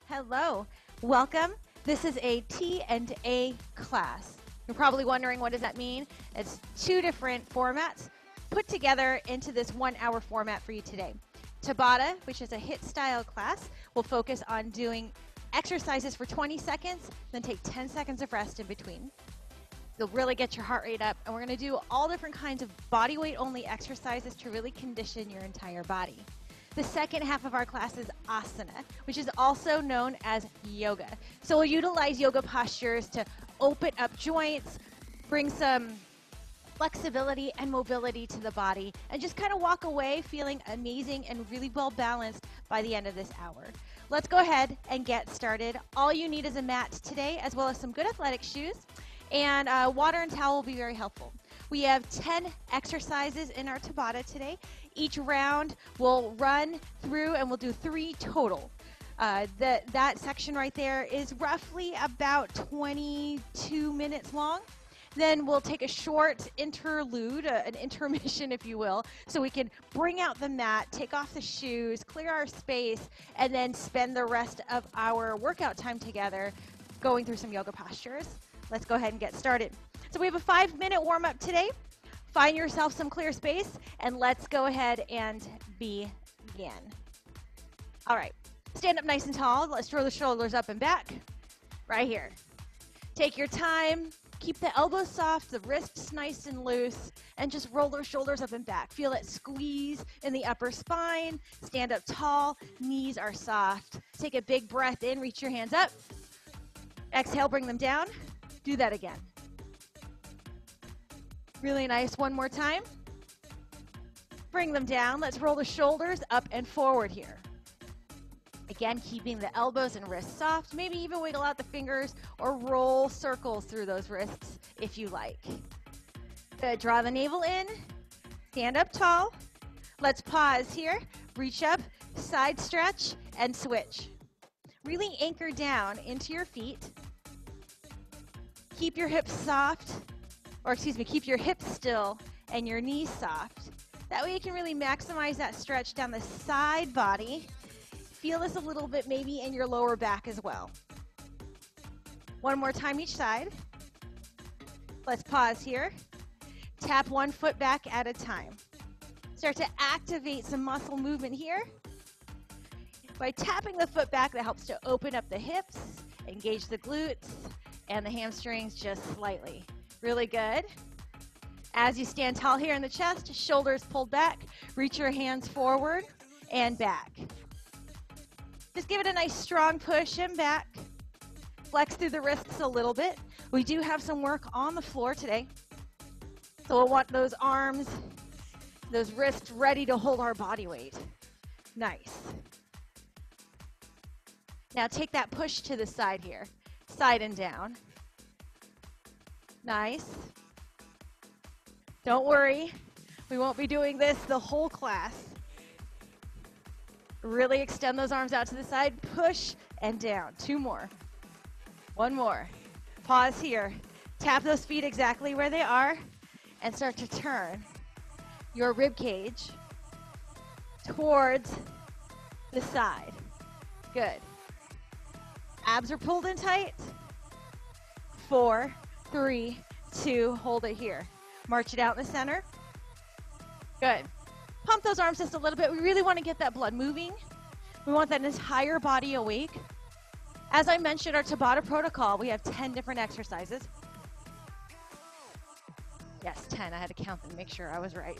Hello, welcome. This is a T&A class. You're probably wondering, what does that mean? It's two different formats put together into this 1 hour format for you today. Tabata, which is a HIIT style class, will focus on doing exercises for 20 seconds, then take 10 seconds of rest in between. You'll really get your heart rate up, and we're going to do all different kinds of body weight only exercises to really condition your entire body. The second half of our class is Asana, which is also known as yoga. So we'll utilize yoga postures to open up joints, bring some flexibility and mobility to the body, and just kind of walk away feeling amazing and really well balanced by the end of this hour. Let's go ahead and get started. All you need is a mat today, as well as some good athletic shoes, and water and towel will be very helpful. We have 10 exercises in our Tabata today. Each round we'll run through and we'll do 3 total. That section right there is roughly about 22 minutes long. Then we'll take a short interlude, an intermission if you will, so we can bring out the mat, take off the shoes, clear our space, and then spend the rest of our workout time together going through some yoga postures. Let's go ahead and get started. So we have a 5-minute warm-up today. Find yourself some clear space, and let's go ahead and begin. All right, stand up nice and tall. Let's throw the shoulders up and back, right here. Take your time. Keep the elbows soft, the wrists nice and loose, and just roll those shoulders up and back. Feel it squeeze in the upper spine. Stand up tall, knees are soft. Take a big breath in, reach your hands up. Exhale, bring them down. Do that again. Really nice. One more time. Bring them down. Let's roll the shoulders up and forward here. Again, keeping the elbows and wrists soft. Maybe even wiggle out the fingers or roll circles through those wrists if you like. Good. Draw the navel in. Stand up tall. Let's pause here. Reach up, side stretch, and switch. Really anchor down into your feet. Keep your hips soft, or excuse me, keep your hips still and your knees soft. That way you can really maximize that stretch down the side body. Feel this a little bit maybe in your lower back as well. One more time each side. Let's pause here. Tap one foot back at a time. Start to activate some muscle movement here. By tapping the foot back, that helps to open up the hips, engage the glutes, and the hamstrings just slightly. Really good. As you stand tall here in the chest, shoulders pulled back, reach your hands forward and back. Just give it a nice strong push and back. Flex through the wrists a little bit. We do have some work on the floor today. So we'll want those arms, those wrists ready to hold our body weight. Nice. Now take that push to the side here. Side and down. Nice. Don't worry, we won't be doing this the whole class. Really extend those arms out to the side, push and down. 2 more. 1 more. Pause here. Tap those feet exactly where they are and start to turn your rib cage towards the side. Good. Abs are pulled in tight. 4, 3, 2, hold it here. March it out in the center. Good. Pump those arms just a little bit. We really want to get that blood moving. We want that entire body awake. As I mentioned, our Tabata protocol, we have 10 different exercises. Yes, 10. I had to count them to make sure I was right.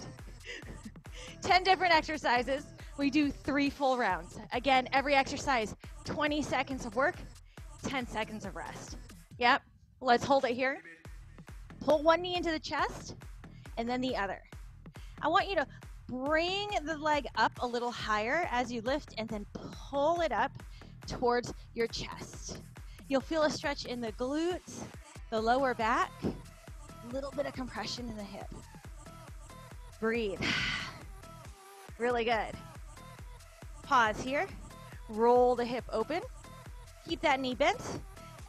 10 different exercises. We do 3 full rounds. Again, every exercise, 20 seconds of work, 10 seconds of rest. Yep. Let's hold it here. Pull one knee into the chest and then the other. I want you to bring the leg up a little higher as you lift and then pull it up towards your chest. You'll feel a stretch in the glutes, the lower back, a little bit of compression in the hip. Breathe. Really good. Pause here. Roll the hip open. Keep that knee bent.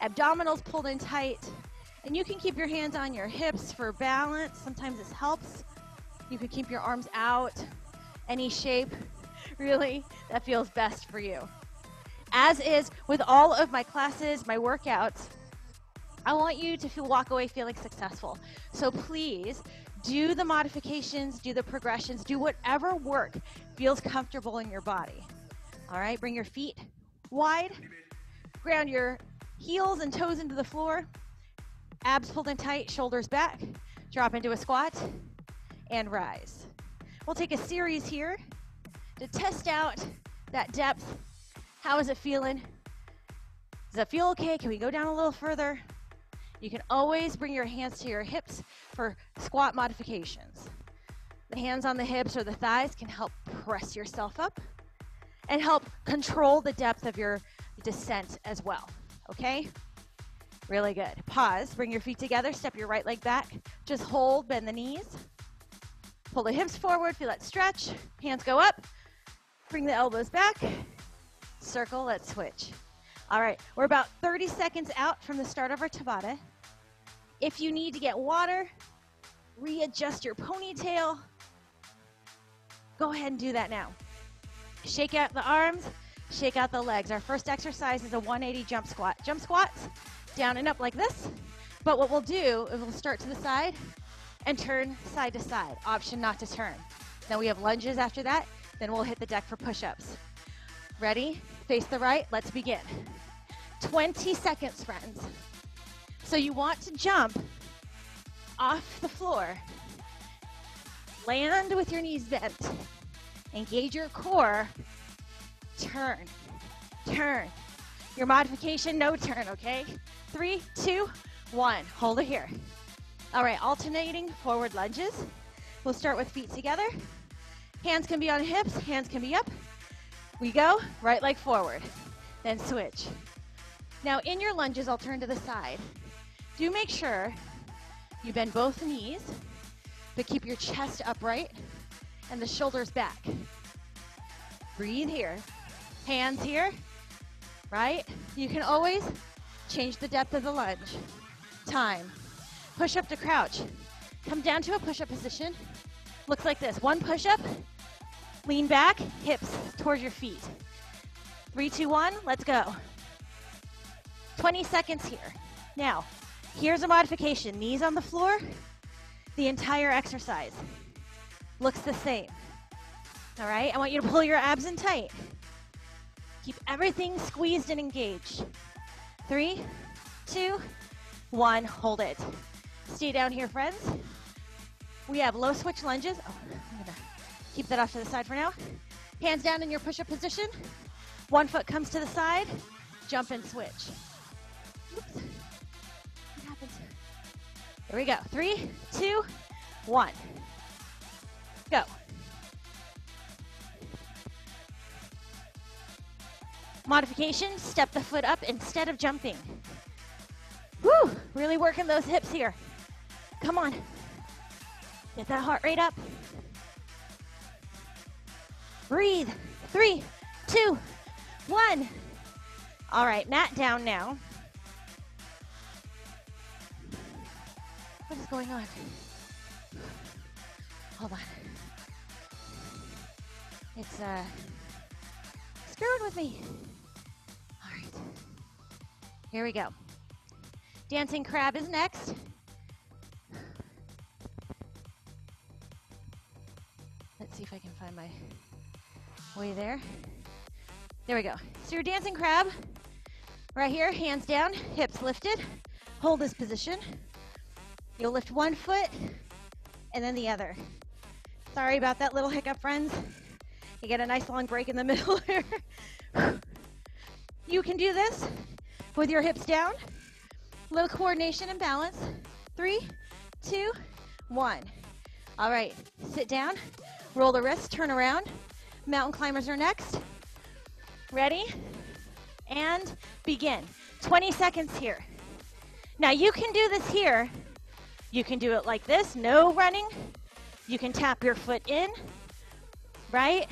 Abdominals pulled in tight. And you can keep your hands on your hips for balance. Sometimes this helps. You can keep your arms out, any shape, really, that feels best for you. As is with all of my classes, my workouts, I want you to walk away feeling successful. So please do the modifications, do the progressions, do whatever work feels comfortable in your body. All right, bring your feet wide, ground your heels and toes into the floor, abs pulled in tight, shoulders back, drop into a squat, and rise. We'll take a series here to test out that depth. How is it feeling? Does that feel okay? Can we go down a little further? You can always bring your hands to your hips for squat modifications. The hands on the hips or the thighs can help press yourself up and help control the depth of your descent as well, okay? Really good. Pause, bring your feet together, step your right leg back. Just hold, bend the knees. Pull the hips forward, feel that stretch. Hands go up, bring the elbows back. Circle, let's switch. All right, we're about 30 seconds out from the start of our Tabata. If you need to get water, readjust your ponytail, go ahead and do that now. Shake out the arms, shake out the legs. Our first exercise is a 180 jump squat. Jump squats, down and up like this. But what we'll do is we'll start to the side and turn side to side. Option not to turn. Then we have lunges after that. Then we'll hit the deck for push-ups. Ready? Face the right. Let's begin. 20 seconds, friends. So you want to jump off the floor. Land with your knees bent. Engage your core. Turn. Turn. Your modification, no turn, okay? 3, 2, 1. Hold it here. All right, alternating forward lunges. We'll start with feet together. Hands can be on hips, hands can be up. We go, right leg forward, then switch. Now in your lunges, I'll turn to the side. Do make sure you bend both knees, but keep your chest upright and the shoulders back. Breathe here. Hands here, right? You can always change the depth of the lunge. Time. Push up to crouch. Come down to a push-up position. Looks like this. One push-up, lean back, hips towards your feet. 3, 2, 1, let's go. 20 seconds here. Now, here's a modification. Knees on the floor, the entire exercise. Looks the same. All right, I want you to pull your abs in tight. Keep everything squeezed and engaged. 3, 2, 1, hold it. Stay down here, friends. We have low switch lunges. Oh, I'm gonna keep that off to the side for now. Hands down in your push-up position. One foot comes to the side, jump and switch. Oops, what happened? Here we go, 3, 2, 1. Go. Modification, step the foot up instead of jumping. Woo, really working those hips here. Come on. Get that heart rate up. Breathe. 3, 2, 1. All right, mat down now. What is going on? Hold on. It's screwing with me. All right. Here we go. Dancing crab is next. Let's see if I can find my way there. There we go. So your dancing crab, right here, hands down, hips lifted. Hold this position. You'll lift one foot and then the other. Sorry about that little hiccup, friends. You get a nice long break in the middle here. You can do this with your hips down. Little coordination and balance. 3, 2, 1. All right, sit down, roll the wrists, turn around. Mountain climbers are next. Ready? And begin. 20 seconds here. Now you can do this here. You can do it like this, no running. You can tap your foot in, right?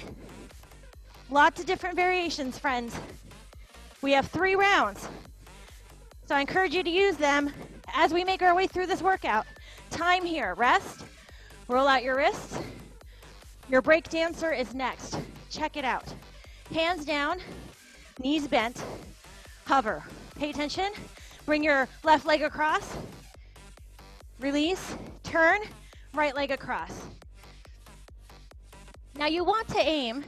Lots of different variations, friends. We have 3 rounds. So I encourage you to use them as we make our way through this workout. Time here, rest, roll out your wrists. Your break dancer is next. Check it out. Hands down, Knees bent, hover. Pay attention. Bring your left leg across. Release, turn, right leg across. Now you want to aim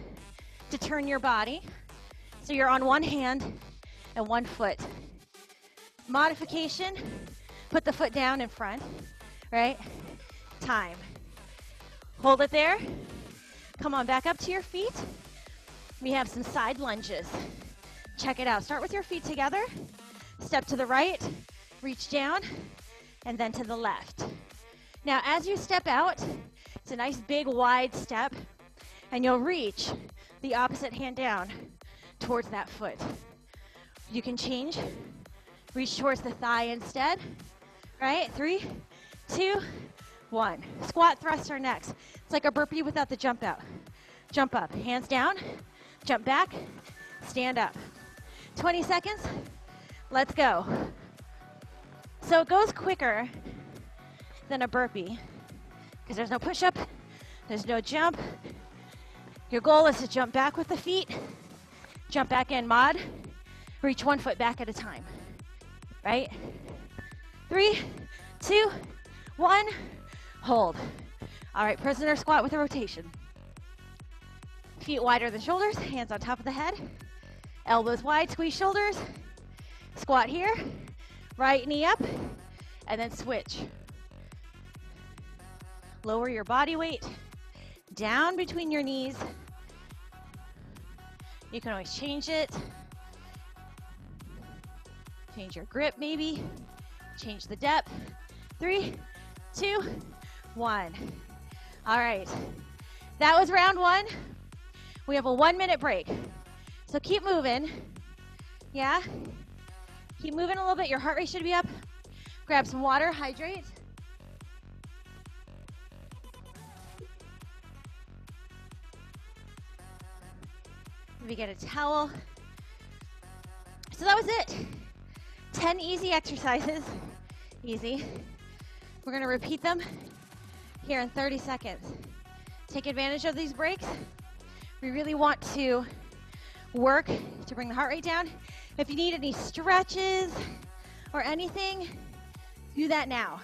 to turn your body so you're on one hand and one foot. Modification, put the foot down in front, right? Time. Hold it there. Come on, back up to your feet. We have some side lunges. Check it out. Start with your feet together. Step to the right, reach down, and then to the left. Now, as you step out, it's a nice big wide step, and you'll reach the opposite hand down towards that foot. You can change, reach towards the thigh instead, right? 3, 2, 1. Squat thrust our next. It's like a burpee without the jump out. Jump up, hands down, jump back, stand up. 20 seconds, let's go. So it goes quicker than a burpee because there's no push-up, there's no jump. Your goal is to jump back with the feet, jump back in mod, reach one foot back at a time, right? 3, 2, 1, hold. All right, prisoner squat with a rotation. Feet wider than shoulders, hands on top of the head, elbows wide, squeeze shoulders, squat here, right knee up, and then switch. Lower your body weight down between your knees. You can always change it. Change your grip maybe. Change the depth. 3, 2, 1. All right, that was round 1. We have a 1-minute break. So keep moving, yeah? Keep moving a little bit, your heart rate should be up. Grab some water, hydrate. Maybe get a towel. So that was it. 10 easy exercises, easy. We're gonna repeat them here in 30 seconds. Take advantage of these breaks. We really want to work to bring the heart rate down. If you need any stretches or anything, do that now,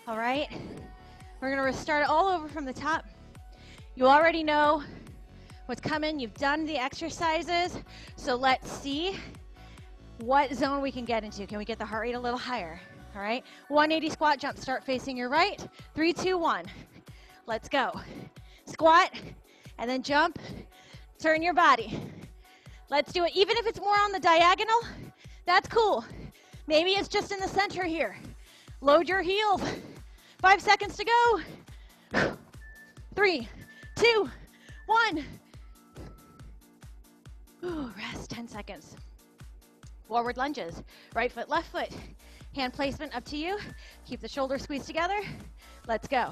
all right? We're gonna restart it all over from the top. You already know what's coming. You've done the exercises, so let's see what zone we can get into. Can we get the heart rate a little higher, all right? 180 squat jump, start facing your right. 3, 2, 1, let's go. Squat, and then jump, turn your body. Let's do it. Even if it's more on the diagonal, that's cool. Maybe it's just in the center here. Load your heels. 5 seconds to go. 3, 2, 1. Ooh, rest, 10 seconds. Forward lunges. Right foot, left foot. Hand placement up to you. Keep the shoulders squeezed together. Let's go.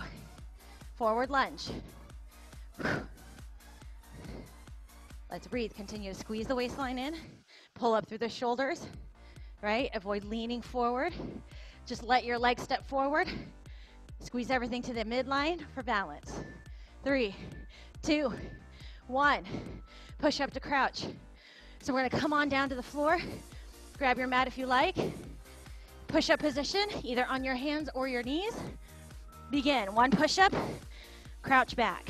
Forward lunge. Let's breathe. Continue to squeeze the waistline in. Pull up through the shoulders, right? Avoid leaning forward. Just let your legs step forward. Squeeze everything to the midline for balance. 3, 2, 1. Push up to crouch. So we're gonna come on down to the floor. Grab your mat if you like. Push-up position, either on your hands or your knees. Begin. 1 push-up, crouch back.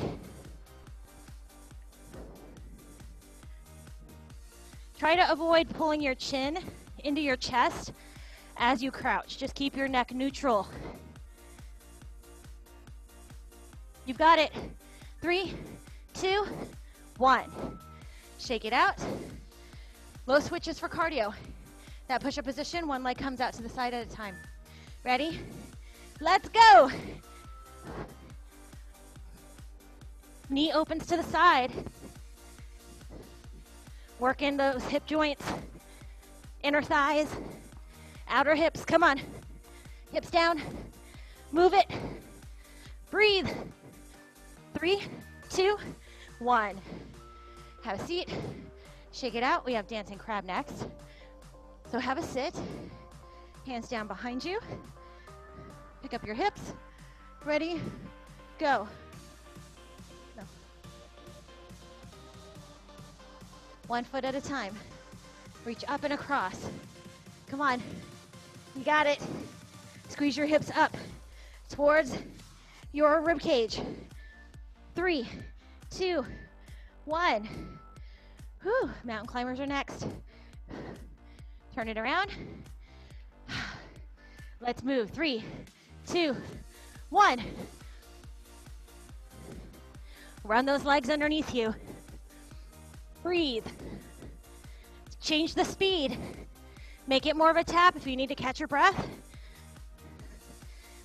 Try to avoid pulling your chin into your chest as you crouch. Just keep your neck neutral. You've got it. 3, 2, 1. Shake it out. Low switches for cardio. That push-up position, one leg comes out to the side at a time. Ready? Let's go. Knee opens to the side. Work in those hip joints, inner thighs, outer hips. Come on. Hips down. Move it. Breathe. 3, 2, 1. Have a seat. Shake it out. We have dancing crab next. So have a sit. Hands down behind you. Pick up your hips. Ready? Go. No. 1 foot at a time. Reach up and across. Come on. You got it. Squeeze your hips up towards your rib cage. 3, 2, 1. Whew. Mountain climbers are next. Turn it around. Let's move. 3, 2, 1. Run those legs underneath you. Breathe. Change the speed. Make it more of a tap if you need to catch your breath.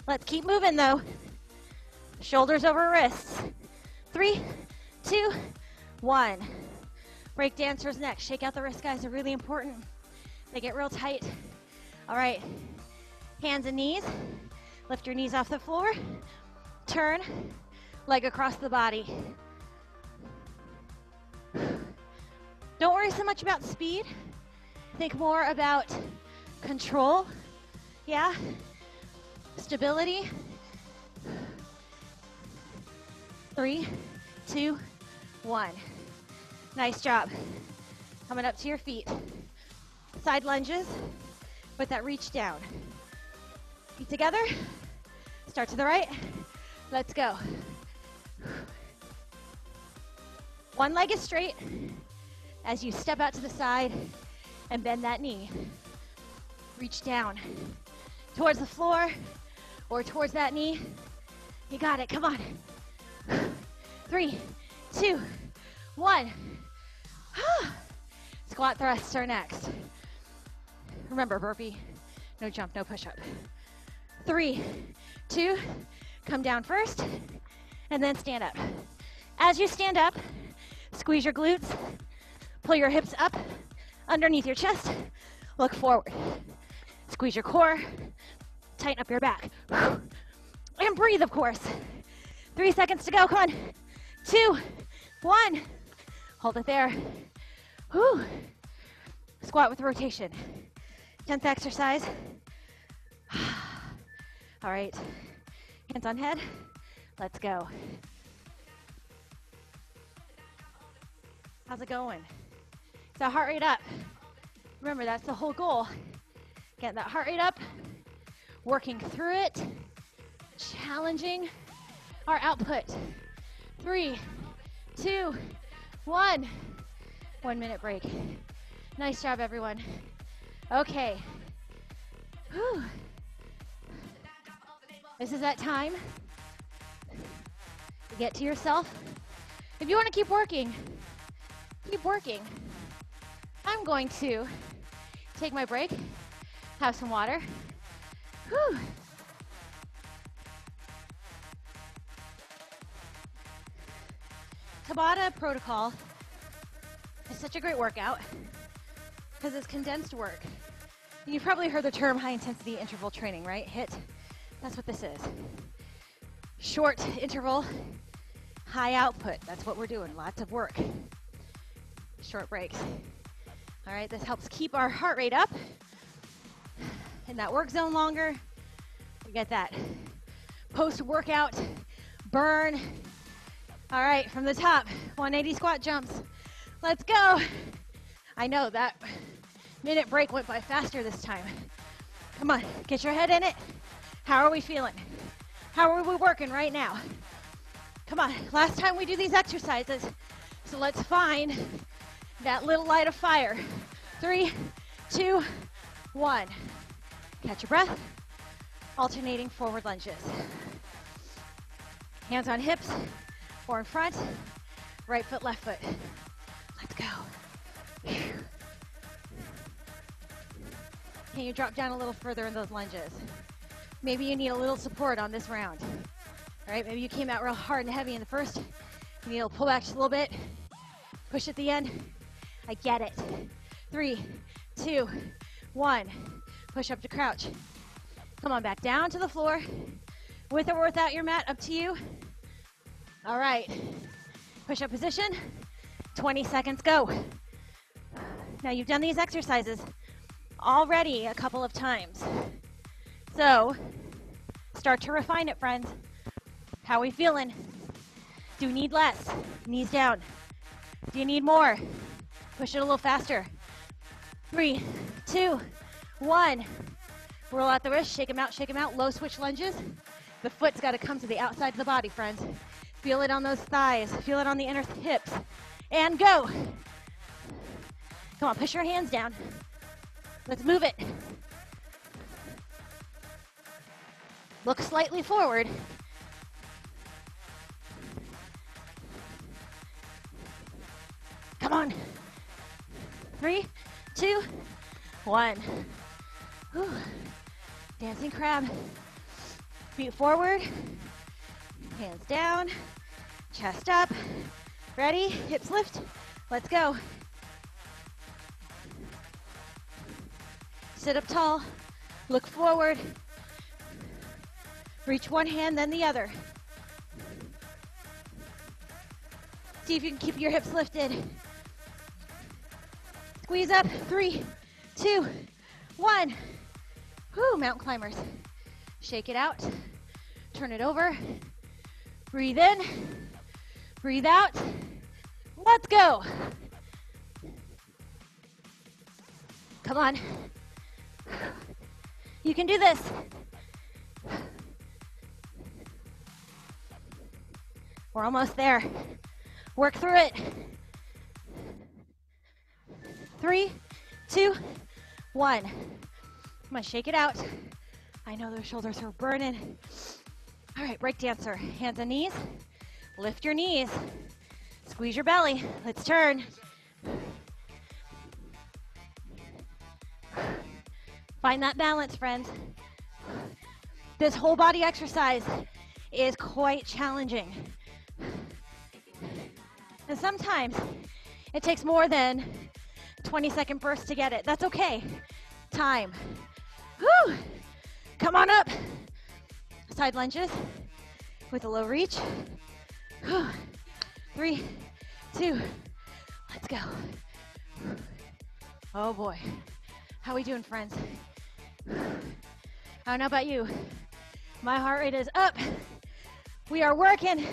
Let's keep moving though. Shoulders over wrists. 3, 2, 1. Break dancers next. Shake out the wrists, guys. They're really important. They get real tight. All right. Hands and knees. Lift your knees off the floor. Turn. Leg across the body. Don't worry so much about speed. Think more about control. Yeah. Stability. 3, 2, 1. Nice job. Coming up to your feet. Side lunges with that reach down. Feet together. Start to the right. Let's go. One leg is straight as you step out to the side and bend that knee. Reach down towards the floor or towards that knee. You got it. Come on. 3, 2, 1. Squat thrusts are next. Remember, burpee, no jump, no push-up. 3, 2, come down first, and then stand up. As you stand up, squeeze your glutes, pull your hips up underneath your chest, look forward. Squeeze your core, tighten up your back. And breathe, of course. 3 seconds to go, come on. 2, 1. Hold it there. Whew. Squat with rotation. 10th exercise. All right, hands on head. Let's go. How's it going? Is that heart rate up? Remember, that's the whole goal. Getting that heart rate up, working through it, challenging our output. 3, 2, 1. 1 minute break. Nice job, everyone. Okay. Whew. This is that time to get to yourself. If you want to keep working, keep working. I'm going to take my break, have some water. Whew. Tabata protocol is such a great workout because it's condensed work. You've probably heard the term high intensity interval training, right? HIIT. That's what this is. Short interval, high output. That's what we're doing. Lots of work. Short breaks. All right, this helps keep our heart rate up in that work zone longer. We get that post-workout burn. All right, from the top, 180 squat jumps. Let's go. I know that minute break went by faster this time. Come on, get your head in it. How are we feeling? How are we working right now? Come on, last time we do these exercises, so let's find that little light of fire. 3, 2, 1. Catch your breath. Alternating forward lunges. Hands on hips or in front. Right foot, left foot. Let's go. Can you drop down a little further in those lunges? Maybe you need a little support on this round. All right, maybe you came out real hard and heavy in the first. You need to pull back just a little bit. Push at the end. I get it. 3, 2, 1. Push up to crouch. Come on, back down to the floor. With or without your mat, up to you. All right, push up position. 20 seconds, go. Now you've done these exercises already a couple of times. So start to refine it, friends. How are we feeling? Do you need less? Knees down. Do you need more? Push it a little faster. 3, 2, 1. Roll out the wrist, shake them out, shake them out. Low switch lunges. The foot's got to come to the outside of the body, friends. Feel it on those thighs. Feel it on the inner hips. And go. Come on, push your hands down. Let's move it. Look slightly forward. Come on. 3, 2, 1. Whew. Dancing crab. Feet forward. Hands down. Chest up. Ready? Hips lift. Let's go. Sit up tall. Look forward. Reach one hand, then the other. See if you can keep your hips lifted. Squeeze up. 3, 2, 1. Whoo, mountain climbers. Shake it out. Turn it over. Breathe in. Breathe out. Let's go. Come on. You can do this. We're almost there. Work through it. 3, 2, 1. I'm gonna shake it out. I know those shoulders are burning. All right, break dancer. Hands and knees. Lift your knees. Squeeze your belly. Let's turn. Find that balance, friends. This whole body exercise is quite challenging. And sometimes it takes more than 20-second bursts to get it. That's okay. Time. Whew. Come on up. Side lunges with a low reach. Whew. 3, 2, let's go. Oh boy. How we doing, friends? I don't know about you. My heart rate is up. We are working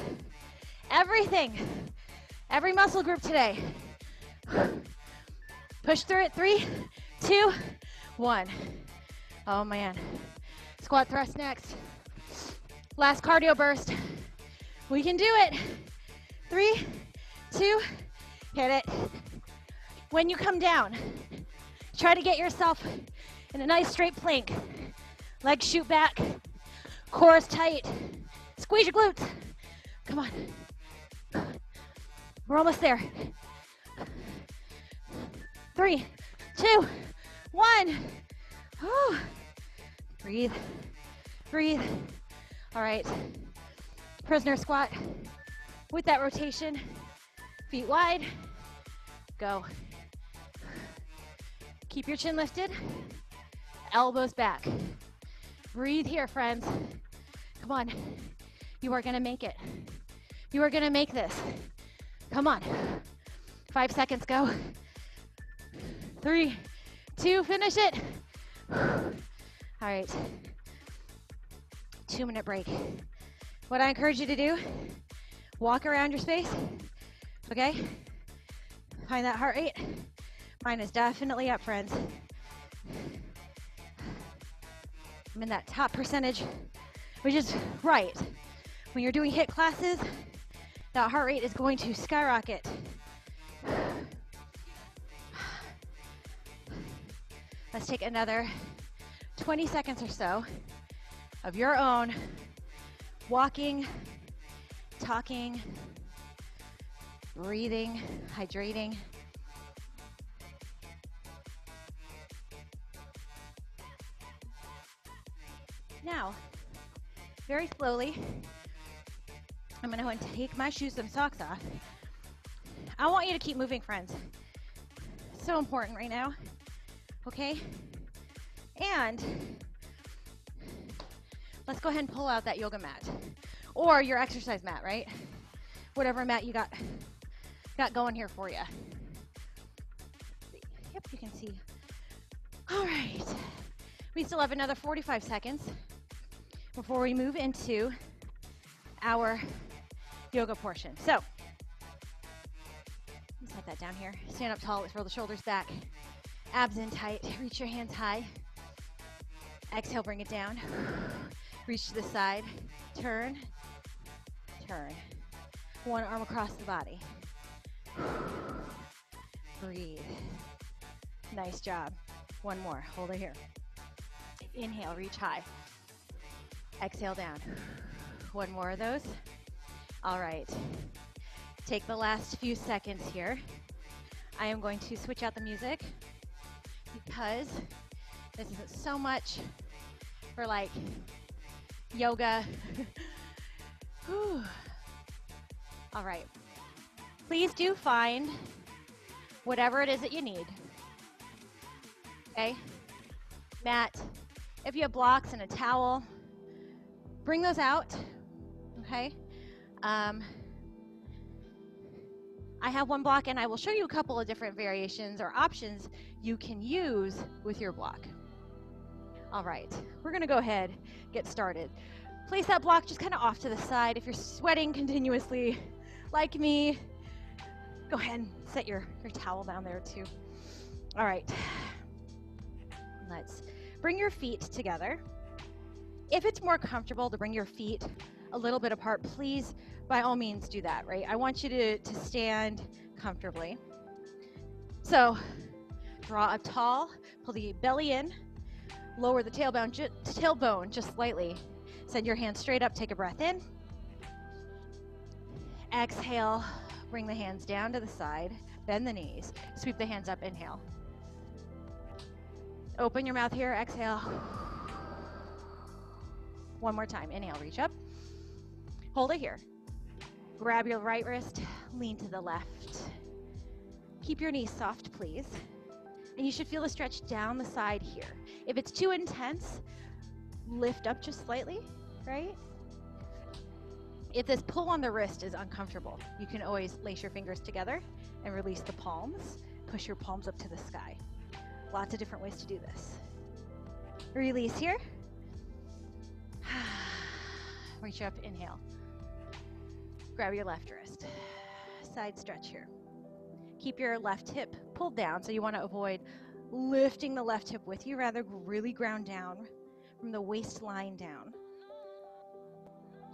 everything, every muscle group today. Push through it. 3, 2, 1. Oh man. Squat thrust next. Last cardio burst. We can do it. 3, 2, hit it. When you come down, try to get yourself in a nice straight plank. Legs shoot back. Core is tight. Squeeze your glutes. Come on. We're almost there. 3, 2, 1. Whew. Breathe. Breathe. All right. Prisoner squat. With that rotation, feet wide. Go. Keep your chin lifted. Elbows back. Breathe here, friends. Come on. You are going to make it. You are going to make this. Come on. 5 seconds, go. 3, 2, finish it. All right. 2-minute break. What I encourage you to do, walk around your space, okay? Find that heart rate. Mine is definitely up, friends. I'm in that top percentage, which is right. When you're doing HIIT classes, that heart rate is going to skyrocket. Let's take another 20 seconds or so of your own walking, talking, breathing, hydrating. Now, very slowly, I'm going to go and take my shoes and socks off. I want you to keep moving, friends. It's so important right now, okay? And let's go ahead and pull out that yoga mat or your exercise mat, right? Whatever mat you got going here for you. Yep, you can see. All right. We still have another 45 seconds before we move into our yoga portion. So, set that down here. Stand up tall, let's roll the shoulders back. Abs in tight. Reach your hands high. Exhale, bring it down. Reach to the side. Turn, turn. One arm across the body. Breathe. Nice job. One more. Hold it here. Inhale, reach high. Exhale down. One more of those. All right. Take the last few seconds here. I am going to switch out the music because this isn't so much for like yoga. All right. Please do find whatever it is that you need. Okay? Mat, if you have blocks and a towel, bring those out. Okay? I have one block and I will show you a couple of different variations or options you can use with your block. All right, we're gonna go ahead, get started. Place that block just kind of off to the side. If you're sweating continuously like me, go ahead and set your towel down there too. All right, let's bring your feet together. If it's more comfortable to bring your feet a little bit apart, please, by all means, do that, right? I want you to stand comfortably. So draw up tall, pull the belly in, lower the tailbone just slightly. Send your hands straight up, take a breath in. Exhale, bring the hands down to the side, bend the knees, sweep the hands up, inhale. Open your mouth here, exhale. One more time, inhale, reach up. Hold it here. Grab your right wrist, lean to the left. Keep your knees soft, please. And you should feel a stretch down the side here. If it's too intense, lift up just slightly, right? If this pull on the wrist is uncomfortable, you can always lace your fingers together and release the palms. Push your palms up to the sky. Lots of different ways to do this. Release here. Reach up, inhale. Grab your left wrist. Side stretch here. Keep your left hip pulled down, so you want to avoid lifting the left hip with you, rather really ground down from the waistline down.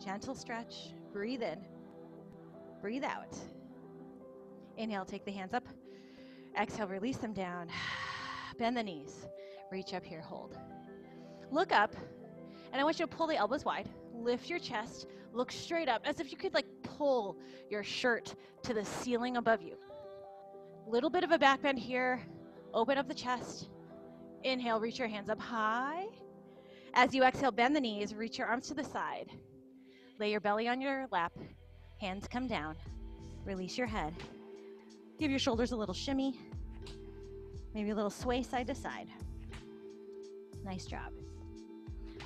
Gentle stretch. Breathe in. Breathe out. Inhale, take the hands up. Exhale, release them down. Bend the knees. Reach up here, hold. Look up, and I want you to pull the elbows wide. Lift your chest. Look straight up, as if you could like pull your shirt to the ceiling above you. Little bit of a back bend here. Open up the chest. Inhale, reach your hands up high. As you exhale, bend the knees, reach your arms to the side. Lay your belly on your lap. Hands come down. Release your head. Give your shoulders a little shimmy. Maybe a little sway side to side. Nice job.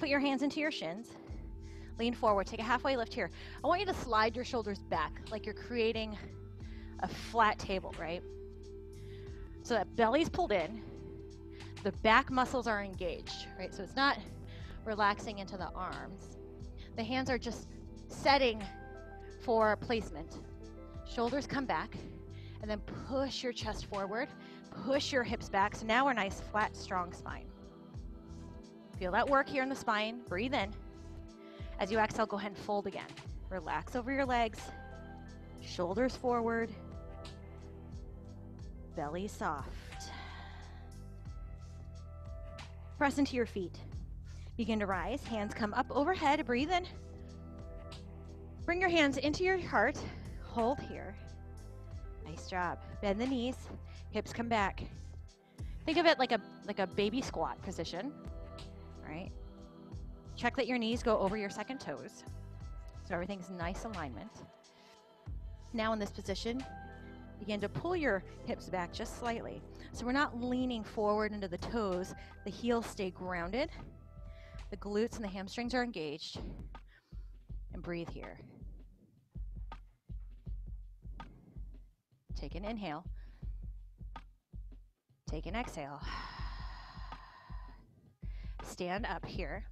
Put your hands into your shins. Lean forward. Take a halfway lift here. I want you to slide your shoulders back like you're creating a flat table, right? So that belly's pulled in. The back muscles are engaged, right? So it's not relaxing into the arms. The hands are just setting for placement. Shoulders come back, and then push your chest forward. Push your hips back. So now we're nice, flat, strong spine. Feel that work here in the spine. Breathe in. As you exhale, go ahead and fold again. Relax over your legs. Shoulders forward. Belly soft. Press into your feet. Begin to rise. Hands come up overhead. Breathe in. Bring your hands into your heart. Hold here. Nice job. Bend the knees. Hips come back. Think of it like a baby squat position. Right? Check that your knees go over your second toes, so everything's nice alignment. Now in this position, begin to pull your hips back just slightly. So we're not leaning forward into the toes. The heels stay grounded. The glutes and the hamstrings are engaged. And breathe here. Take an inhale. Take an exhale. Stand up here.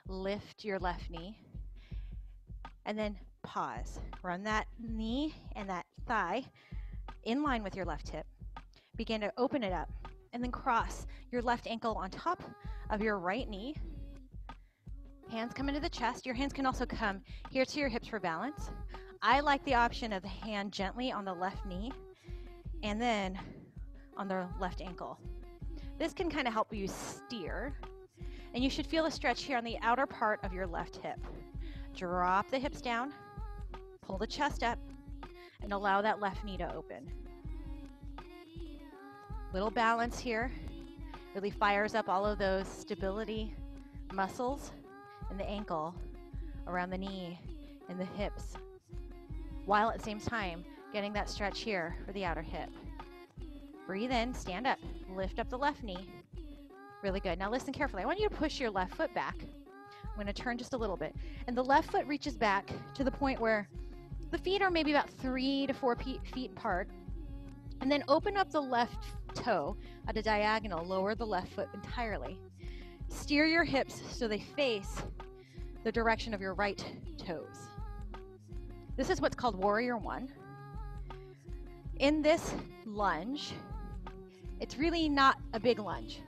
Lift your left knee. And then pause. Run that knee and that thigh in line with your left hip. Begin to open it up and then cross your left ankle on top of your right knee. Hands come into the chest. Your hands can also come here to your hips for balance. I like the option of the hand gently on the left knee and then on the left ankle. This can kind of help you steer, and you should feel a stretch here on the outer part of your left hip. Drop the hips down, pull the chest up, and allow that left knee to open. Little balance here really fires up all of those stability muscles in the ankle, around the knee, and the hips, while at the same time getting that stretch here for the outer hip. Breathe in, stand up, lift up the left knee. Really good. Now listen carefully. I want you to push your left foot back. I'm going to turn just a little bit. And the left foot reaches back to the point where the feet are maybe about 3 to 4 feet apart. And then open up the left toe at a diagonal. Lower the left foot entirely. Steer your hips so they face the direction of your right toes. This is what's called Warrior One. In this lunge, it's really not a big lunge.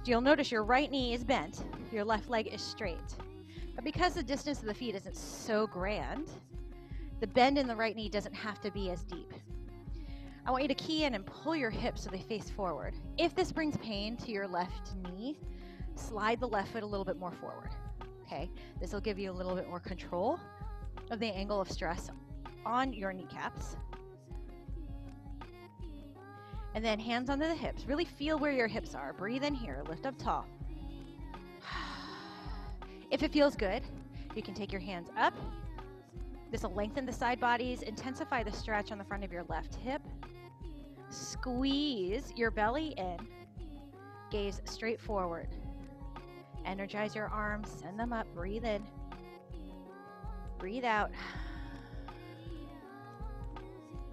You'll notice your right knee is bent, your left leg is straight. But because the distance of the feet isn't so grand, the bend in the right knee doesn't have to be as deep. I want you to key in and pull your hips so they face forward. If this brings pain to your left knee, slide the left foot a little bit more forward. Okay, this will give you a little bit more control of the angle of stress on your kneecaps. And then hands onto the hips. Really feel where your hips are. Breathe in here, lift up tall. If it feels good, you can take your hands up. This will lengthen the side bodies, intensify the stretch on the front of your left hip. Squeeze your belly in, gaze straight forward. Energize your arms, send them up, breathe in, breathe out.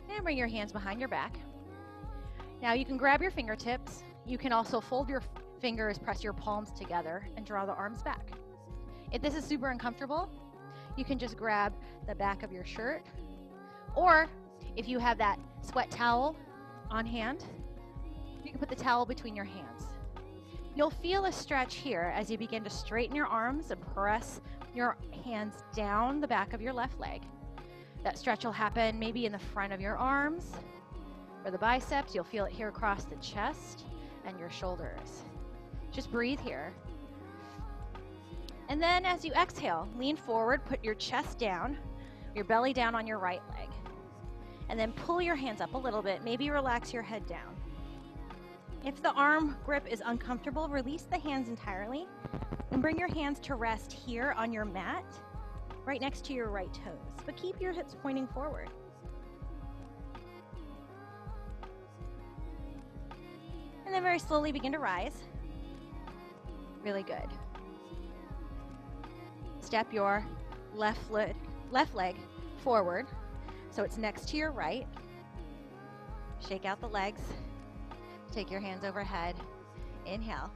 And bring your hands behind your back. Now you can grab your fingertips. You can also fold your fingers, press your palms together, and draw the arms back. If this is super uncomfortable, you can just grab the back of your shirt, or if you have that sweat towel on hand, you can put the towel between your hands. You'll feel a stretch here as you begin to straighten your arms and press your hands down the back of your left leg. That stretch will happen maybe in the front of your arms or the biceps. You'll feel it here across the chest and your shoulders. Just breathe here. And then as you exhale, lean forward, put your chest down, your belly down on your right leg. And then pull your hands up a little bit. Maybe relax your head down. If the arm grip is uncomfortable, release the hands entirely and bring your hands to rest here on your mat, right next to your right toes. But keep your hips pointing forward. And then very slowly begin to rise. Really good. Step your left leg forward so it's next to your right. Shake out the legs. Take your hands overhead. Inhale.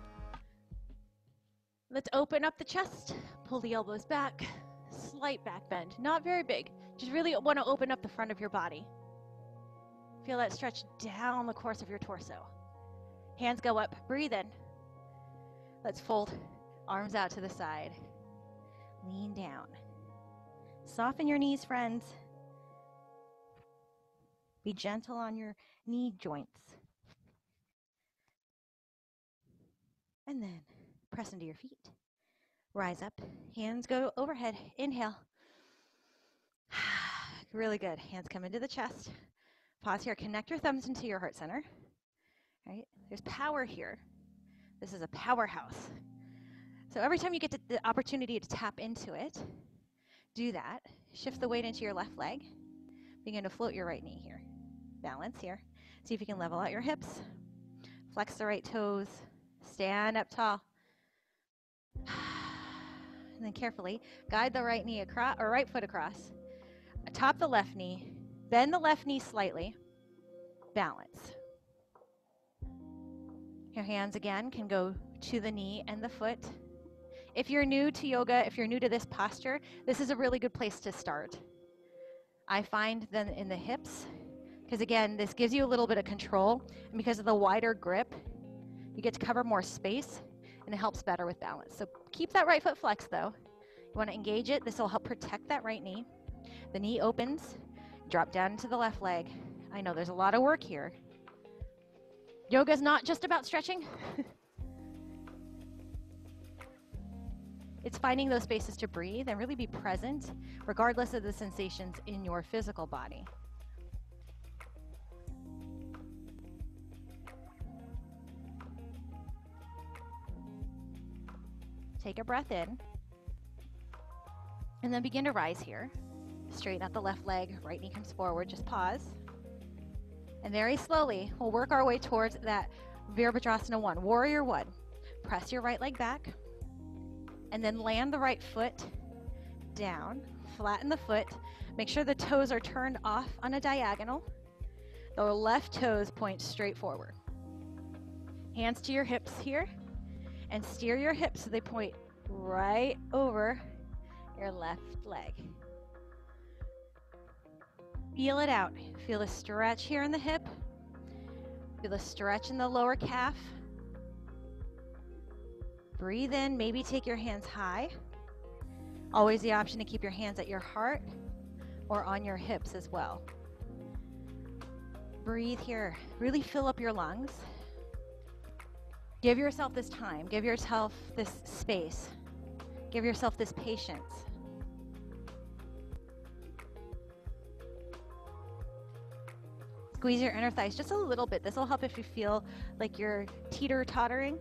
Let's open up the chest. Pull the elbows back. Slight back bend. Not very big. Just really want to open up the front of your body. Feel that stretch down the course of your torso. Hands go up. Breathe in. Let's fold arms out to the side. Lean down. Soften your knees, friends. Be gentle on your knee joints. And then press into your feet. Rise up. Hands go overhead. Inhale. Really good. Hands come into the chest. Pause here. Connect your thumbs into your heart center. Right? There's power here. This is a powerhouse. So every time you get the opportunity to tap into it, do that. Shift the weight into your left leg. Begin to float your right knee here. Balance here. See if you can level out your hips. Flex the right toes. Stand up tall. And then carefully guide the right knee across, or right foot across. Top the left knee. Bend the left knee slightly. Balance. Your hands again can go to the knee and the foot. If you're new to yoga, if you're new to this posture, this is a really good place to start. I find them in the hips, because again, this gives you a little bit of control, and because of the wider grip, You get to cover more space, and it helps better with balance. So keep that right foot flexed though. You want to engage it. This will help protect that right knee. The knee opens, drop down into the left leg. I know there's a lot of work here. Yoga is not just about stretching. It's finding those spaces to breathe and really be present, regardless of the sensations in your physical body. Take a breath in, and then begin to rise here. Straighten out the left leg, right knee comes forward, just pause. And very slowly, we'll work our way towards that Virabhadrasana 1, Warrior 1. Press your right leg back, and then land the right foot down, flatten the foot. Make sure the toes are turned off on a diagonal. The left toes point straight forward. Hands to your hips here, and steer your hips so they point right over your left leg. Feel it out. Feel the stretch here in the hip. Feel the stretch in the lower calf. Breathe in, maybe take your hands high. Always the option to keep your hands at your heart or on your hips as well. Breathe here. Really fill up your lungs. Give yourself this time. Give yourself this space. Give yourself this patience. Squeeze your inner thighs just a little bit. This will help if you feel like you're teeter-tottering.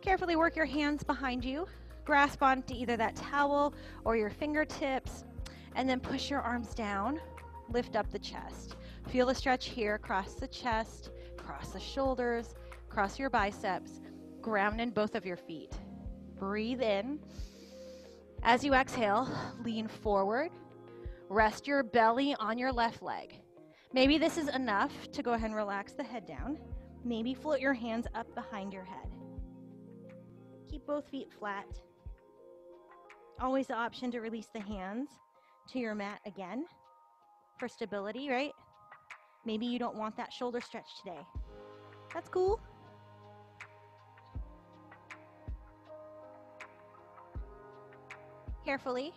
Carefully work your hands behind you. Grasp onto either that towel or your fingertips, and then push your arms down. Lift up the chest. Feel the stretch here across the chest, across the shoulders, across your biceps. Ground in both of your feet. Breathe in. As you exhale, lean forward. Rest your belly on your left leg. Maybe this is enough to go ahead and relax the head down. Maybe float your hands up behind your head. Keep both feet flat. Always the option to release the hands to your mat again for stability, right? Maybe you don't want that shoulder stretch today. That's cool. Carefully.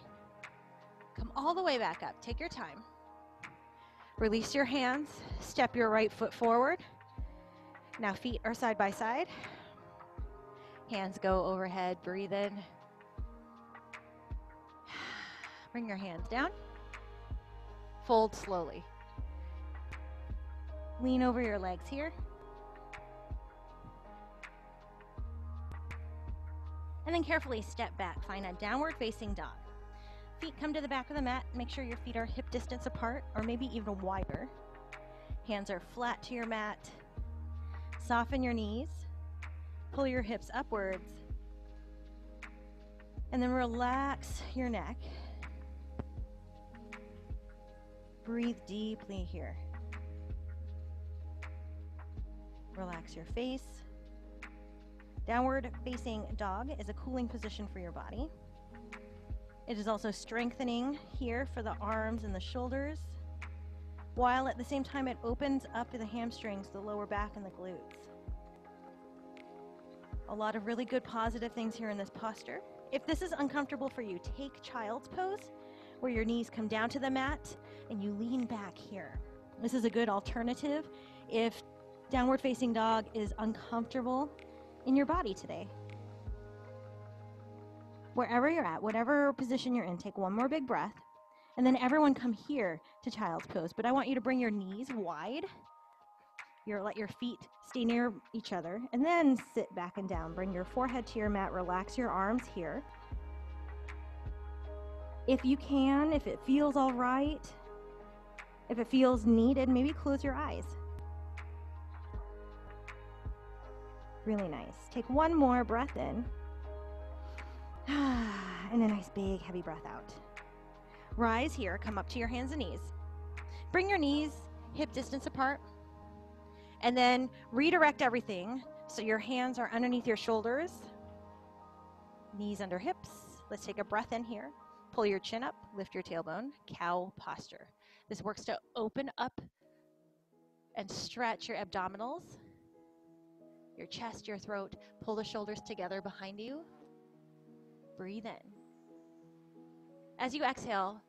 Come all the way back up. Take your time. Release your hands. Step your right foot forward. Now feet are side by side. Hands go overhead. Breathe in. Bring your hands down. Fold slowly. Lean over your legs here. And then carefully step back. Find a downward facing dog. Feet come to the back of the mat. Make sure your feet are hip distance apart or maybe even wider. Hands are flat to your mat. Soften your knees. Pull your hips upwards. And then relax your neck. Breathe deeply here. Relax your face. Downward facing dog is a cooling position for your body. It is also strengthening here for the arms and the shoulders, while at the same time it opens up the hamstrings, the lower back, and the glutes. A lot of really good positive things here in this posture. If this is uncomfortable for you, take child's pose, where your knees come down to the mat and you lean back here. This is a good alternative if downward facing dog is uncomfortable in your body today. Wherever you're at, whatever position you're in, take one more big breath, and then everyone come here to child's pose. But I want you to bring your knees wide. Let your feet stay near each other, and then sit back and down. Bring your forehead to your mat, relax your arms here. If you can, if it feels all right, if it feels needed, maybe close your eyes. Really nice. Take one more breath in. And a nice big heavy breath out. Rise here, come up to your hands and knees. Bring your knees hip distance apart. And then redirect everything so your hands are underneath your shoulders. Knees under hips. Let's take a breath in here. Pull your chin up, lift your tailbone, cow posture. This works to open up and stretch your abdominals, your chest, your throat. Pull the shoulders together behind you. Breathe in. As you exhale,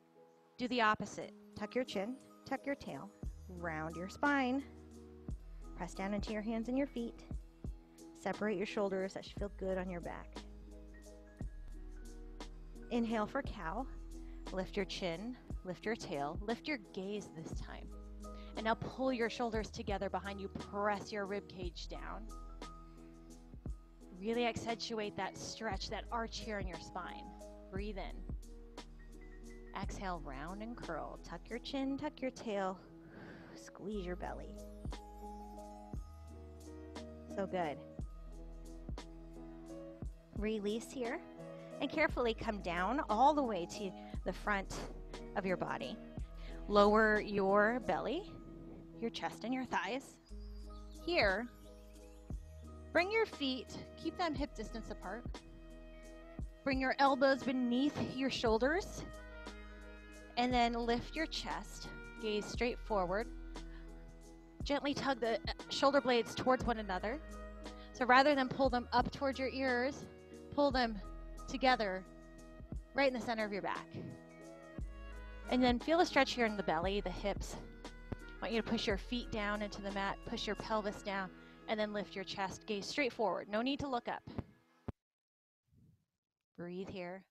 do the opposite. Tuck your chin, tuck your tail, round your spine. Press down into your hands and your feet. Separate your shoulders. That should feel good on your back. Inhale for cow. Lift your chin, lift your tail, lift your gaze this time. And now pull your shoulders together behind you. Press your rib cage down. Really accentuate that stretch, that arch here in your spine. Breathe in. Exhale, round and curl. Tuck your chin, tuck your tail. Squeeze your belly. So good. Release here. And carefully come down all the way to the front of your body. Lower your belly, your chest and your thighs. Here, bring your feet, keep them hip distance apart. Bring your elbows beneath your shoulders. And then lift your chest, gaze straight forward. Gently tug the shoulder blades towards one another. So rather than pull them up towards your ears, pull them together right in the center of your back. And then feel a stretch here in the belly, the hips. I want you to push your feet down into the mat, push your pelvis down, and then lift your chest, gaze straight forward. No need to look up. Breathe here.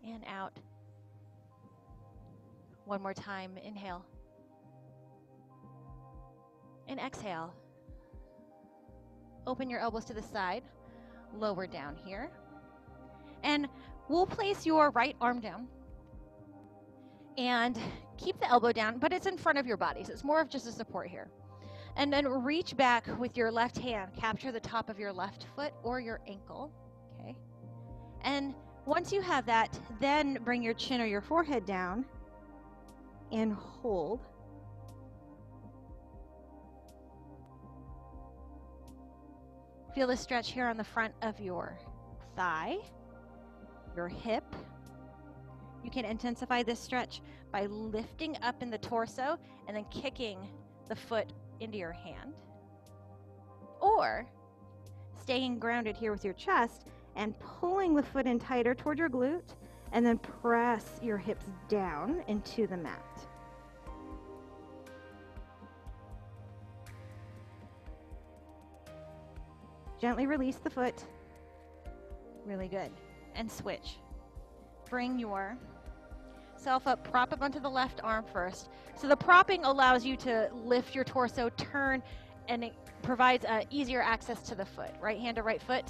And out. One more time, inhale. And exhale. Open your elbows to the side. Lower down here. And we'll place your right arm down. And keep the elbow down, but it's in front of your body, so it's more of just a support here. And then reach back with your left hand. Capture the top of your left foot or your ankle. Okay. And once you have that, then bring your chin or your forehead down and hold. Feel the stretch here on the front of your thigh, your hip. You can intensify this stretch by lifting up in the torso and then kicking the foot into your hand. Or staying grounded here with your chest and pulling the foot in tighter toward your glute and then press your hips down into the mat. Gently release the foot. Really good. And switch. Bring yourself up, prop up onto the left arm first. So the propping allows you to lift your torso, turn, and it provides easier access to the foot. Right hand to right foot.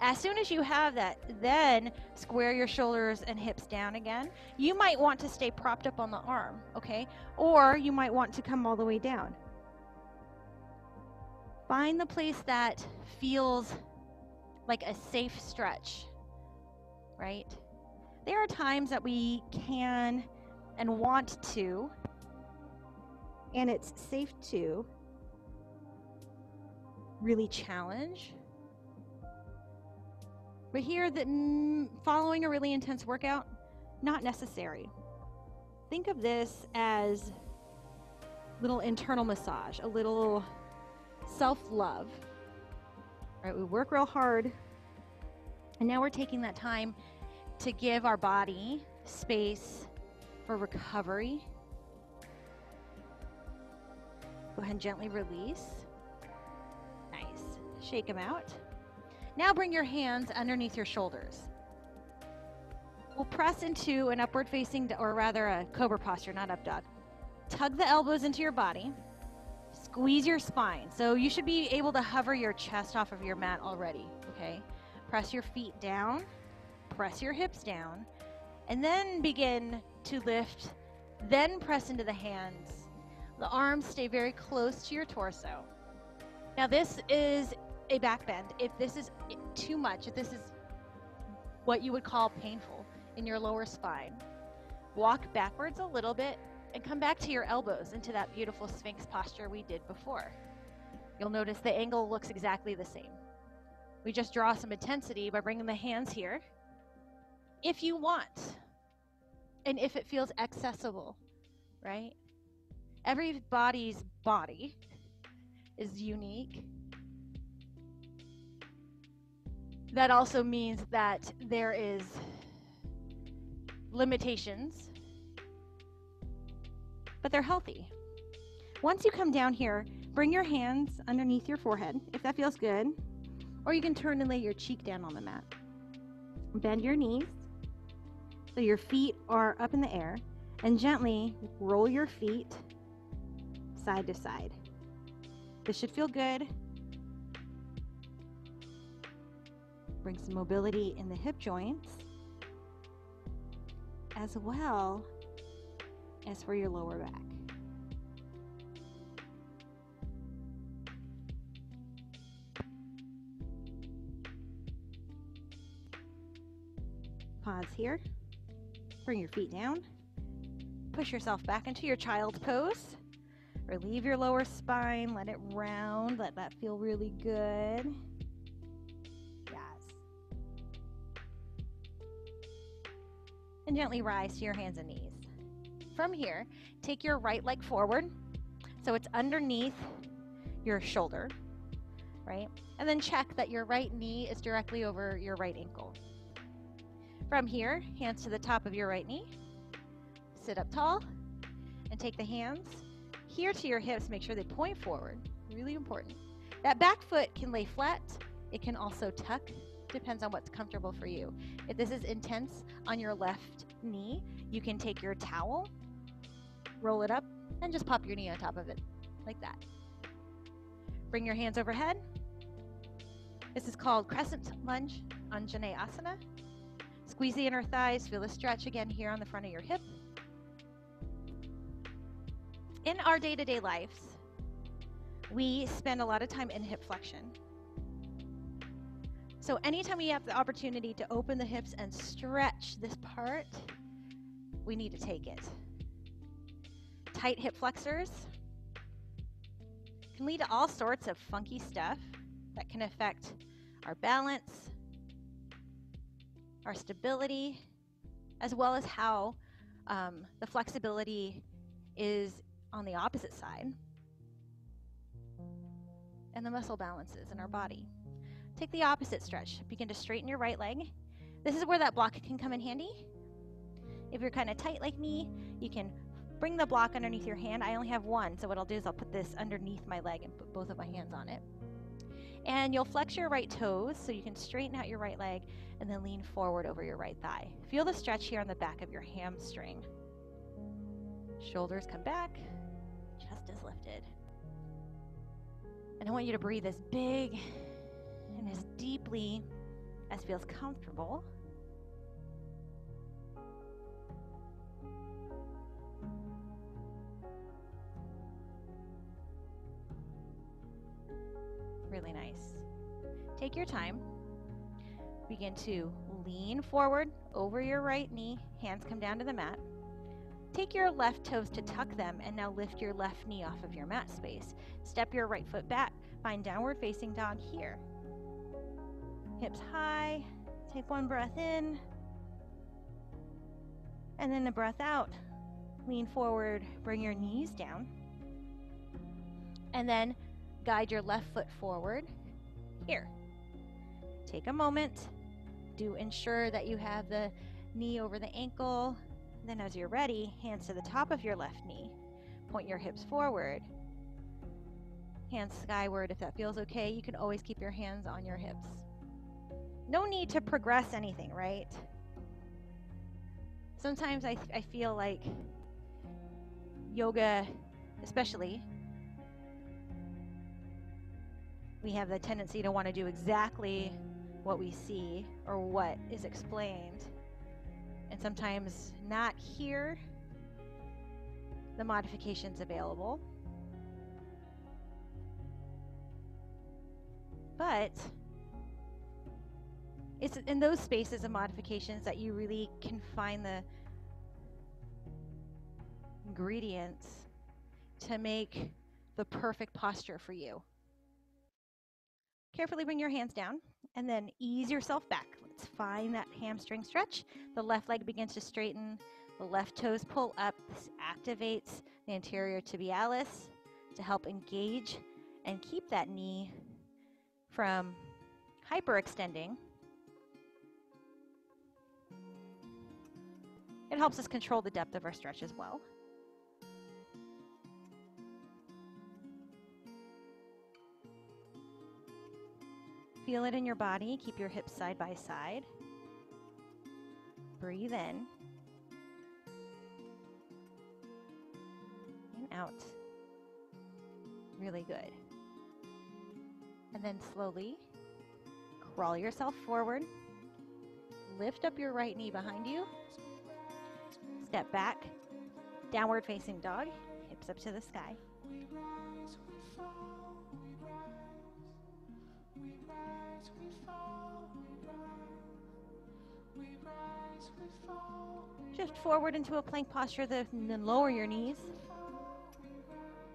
As soon as you have that, then square your shoulders and hips down again. You might want to stay propped up on the arm, okay? Or you might want to come all the way down. Find the place that feels like a safe stretch, right? There are times that we can and want to, and it's safe to really challenge. But here, following a really intense workout, not necessary. Think of this as a little internal massage, a little self-love. Right, we work real hard, and now we're taking that time to give our body space for recovery. Go ahead and gently release. Nice. Shake them out. Now bring your hands underneath your shoulders. We'll press into an upward facing, or rather a cobra posture, not up dog. Tug the elbows into your body. Squeeze your spine. So you should be able to hover your chest off of your mat already, okay? Press your feet down, press your hips down, and then begin to lift, then press into the hands. The arms stay very close to your torso. Now this is a back bend. If this is too much, if this is what you would call painful in your lower spine, walk backwards a little bit and come back to your elbows into that beautiful Sphinx posture we did before. You'll notice the angle looks exactly the same. We just draw some intensity by bringing the hands here if you want and if it feels accessible, right? Everybody's body is unique. That also means that there is limitations, but they're healthy. Once you come down here, bring your hands underneath your forehead, if that feels good, or you can turn and lay your cheek down on the mat. Bend your knees so your feet are up in the air, and gently roll your feet side to side. This should feel good. Bring some mobility in the hip joints, as well as for your lower back. Pause here. Bring your feet down. Push yourself back into your child's pose. Relieve your lower spine. Let it round. Let that feel really good. Yes. And gently rise to your hands and knees. From here, take your right leg forward so it's underneath your shoulder, right? And then check that your right knee is directly over your right ankle. From here, hands to the top of your right knee. Sit up tall and take the hands here to your hips. Make sure they point forward. Really important. That back foot can lay flat. It can also tuck. Depends on what's comfortable for you. If this is intense on your left knee, you can take your towel, roll it up, and just pop your knee on top of it, like that. Bring your hands overhead. This is called crescent lunge on Asana. Squeeze the inner thighs. Feel the stretch again here on the front of your hip. In our day-to-day lives, we spend a lot of time in hip flexion. So anytime we have the opportunity to open the hips and stretch this part, we need to take it. Tight hip flexors can lead to all sorts of funky stuff that can affect our balance, our stability, as well as how the flexibility is on the opposite side, and the muscle balances in our body. Take the opposite stretch. Begin to straighten your right leg. This is where that block can come in handy. If you're kind of tight like me, you can bring the block underneath your hand. I only have one, so what I'll do is I'll put this underneath my leg and put both of my hands on it. And you'll flex your right toes so you can straighten out your right leg and then lean forward over your right thigh. Feel the stretch here on the back of your hamstring. Shoulders come back, chest is lifted. And I want you to breathe as big and as deeply as feels comfortable. Really nice. Take your time. Begin to lean forward over your right knee. Hands come down to the mat. Take your left toes to tuck them and now lift your left knee off of your mat space. Step your right foot back. Find downward facing dog here. Hips high. Take one breath in. And then a breath out. Lean forward. Bring your knees down. And then guide your left foot forward. Here. Take a moment. Do ensure that you have the knee over the ankle. Then as you're ready, hands to the top of your left knee. Point your hips forward. Hands skyward if that feels okay. You can always keep your hands on your hips. No need to progress anything, right? Sometimes I feel like yoga, especially, we have the tendency to want to do exactly what we see or what is explained, and sometimes not hear the modifications available. But it's in those spaces of modifications that you really can find the ingredients to make the perfect posture for you. Carefully bring your hands down and then ease yourself back. Let's find that hamstring stretch. The left leg begins to straighten, The left toes pull up. This activates the anterior tibialis to help engage and keep that knee from hyperextending. It helps us control the depth of our stretch as well. Feel it in your body. Keep your hips side by side. Breathe in and out. Really good. And then slowly crawl yourself forward. Lift up your right knee behind you. Step back. Downward facing dog. Hips up to the sky. Shift forward into a plank posture, then lower your knees.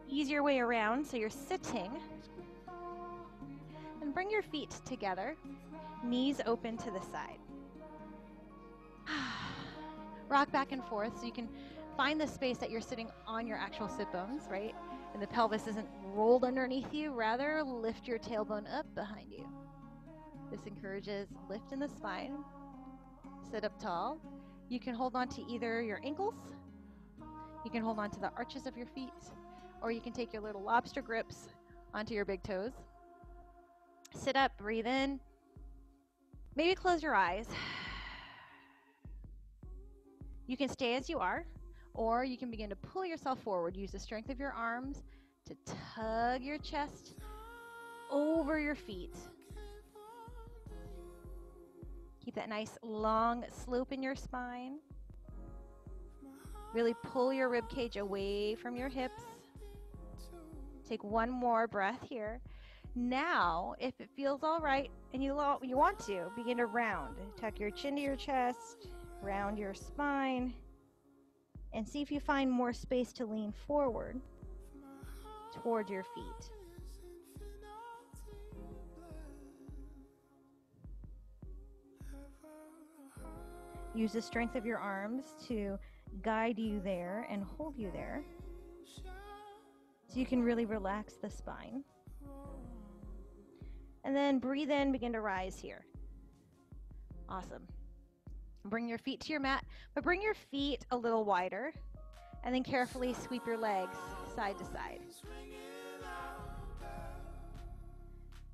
Ease your way around so you're sitting. And bring your feet together, knees open to the side. Rock back and forth so you can find the space that you're sitting on your actual sit bones, right? And the pelvis isn't rolled underneath you, rather lift your tailbone up behind you. This encourages lift in the spine. Sit up tall. You can hold on to either your ankles, you can hold on to the arches of your feet, or you can take your little lobster grips onto your big toes. Sit up, breathe in. Maybe close your eyes. You can stay as you are, or you can begin to pull yourself forward. Use the strength of your arms to tug your chest over your feet. Keep that nice long slope in your spine. Really pull your rib cage away from your hips. Take one more breath here. Now, if it feels all right and you want to, begin to round. Tuck your chin to your chest, round your spine, and see if you find more space to lean forward towards your feet. Use the strength of your arms to guide you there and hold you there so you can really relax the spine. And then breathe in, begin to rise here. Awesome. Bring your feet to your mat, but bring your feet a little wider, and then carefully sweep your legs side to side.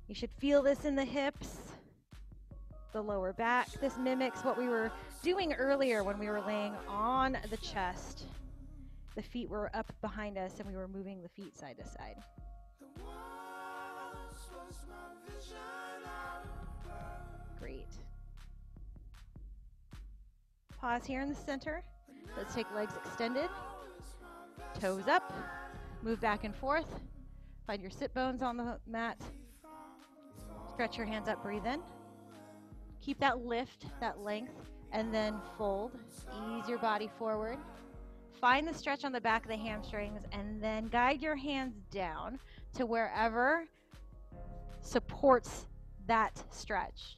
You should feel this in the hips, the lower back. This mimics what we were doing earlier when we were laying on the chest. The feet were up behind us and we were moving the feet side to side. Great. Pause here in the center. Let's take legs extended, toes up, move back and forth. Find your sit bones on the mat. Stretch your hands up, breathe in. Keep that lift, that length, and then fold. Ease your body forward. Find the stretch on the back of the hamstrings, and then guide your hands down to wherever supports that stretch.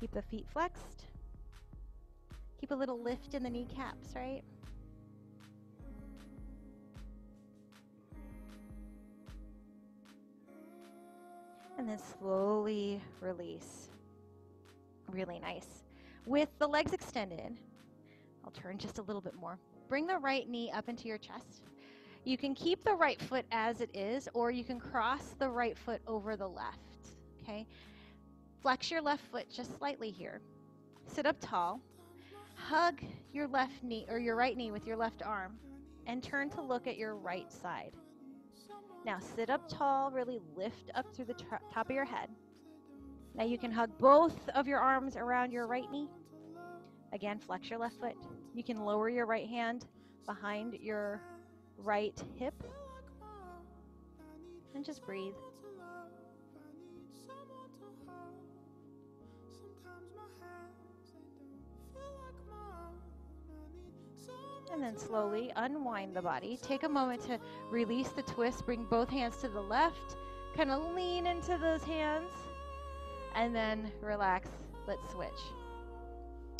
Keep the feet flexed. Keep a little lift in the kneecaps, right? And then slowly release. Really nice. With the legs extended, I'll turn just a little bit more. Bring the right knee up into your chest. You can keep the right foot as it is, or you can cross the right foot over the left, okay? Flex your left foot just slightly here. Sit up tall. Hug your left knee or your right knee with your left arm and turn to look at your right side. Now sit up tall, really lift up through the top of your head. Now you can hug both of your arms around your right knee. Again, flex your left foot. You can lower your right hand behind your right hip and just breathe. And then slowly unwind the body. Take a moment to release the twist. Bring both hands to the left. Kind of lean into those hands. And then relax. Let's switch.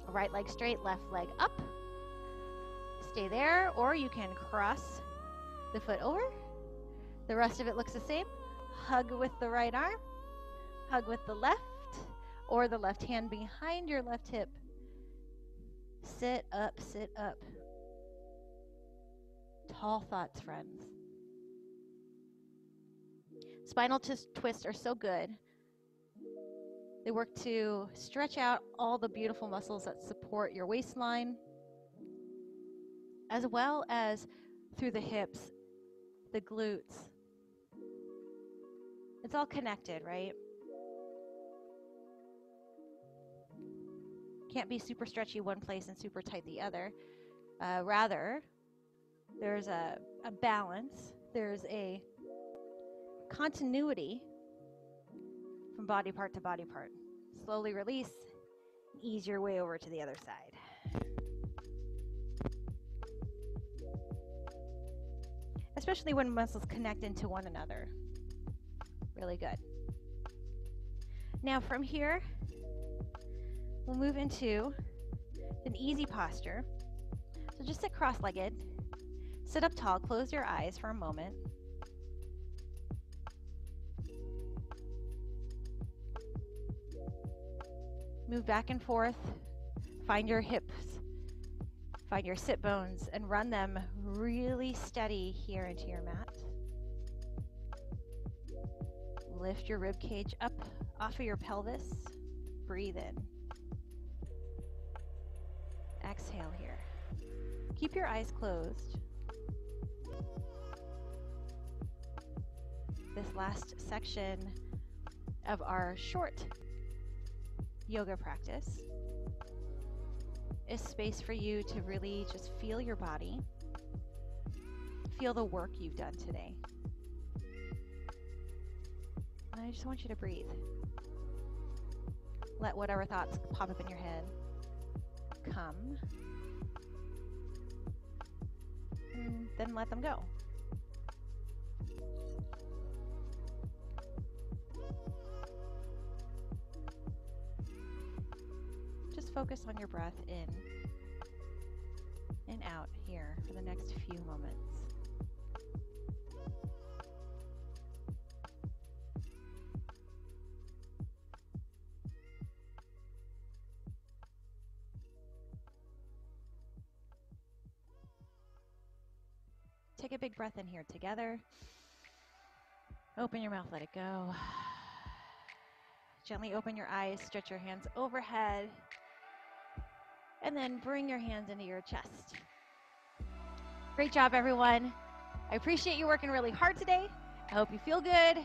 Right leg straight, left leg up. Stay there, or you can cross the foot over. The rest of it looks the same. Hug with the right arm. Hug with the left, or the left hand behind your left hip. Sit up, sit up. Tall thoughts, friends. Spinal twists are so good. They work to stretch out all the beautiful muscles that support your waistline, as well as through the hips, the glutes. It's all connected, right? Can't be super stretchy one place and super tight the other. Rather, there's a balance. There's a continuity from body part to body part. Slowly release, and ease your way over to the other side. Especially when muscles connect into one another. Really good. Now from here, we'll move into an easy posture. So just sit cross-legged, sit up tall, close your eyes for a moment. Move back and forth, find your hips, find your sit bones, and run them really steady here into your mat. Lift your rib cage up off of your pelvis. Breathe in. Exhale here. Keep your eyes closed. This last section of our short yoga practice is space for you to really just feel your body, feel the work you've done today. And I just want you to breathe. Let whatever thoughts pop up in your head come, and then let them go. Just focus on your breath in and out here for the next few moments. Take a big breath in here together. Open your mouth, let it go. Gently open your eyes, stretch your hands overhead, and then bring your hands into your chest. Great job, everyone. I appreciate you working really hard today. I hope you feel good.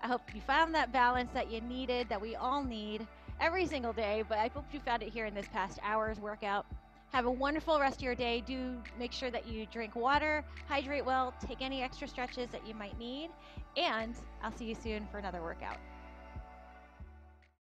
I hope you found that balance that you needed, that we all need every single day, but I hope you found it here in this past hour's workout. Have a wonderful rest of your day. Do make sure that you drink water, hydrate well, take any extra stretches that you might need, and I'll see you soon for another workout.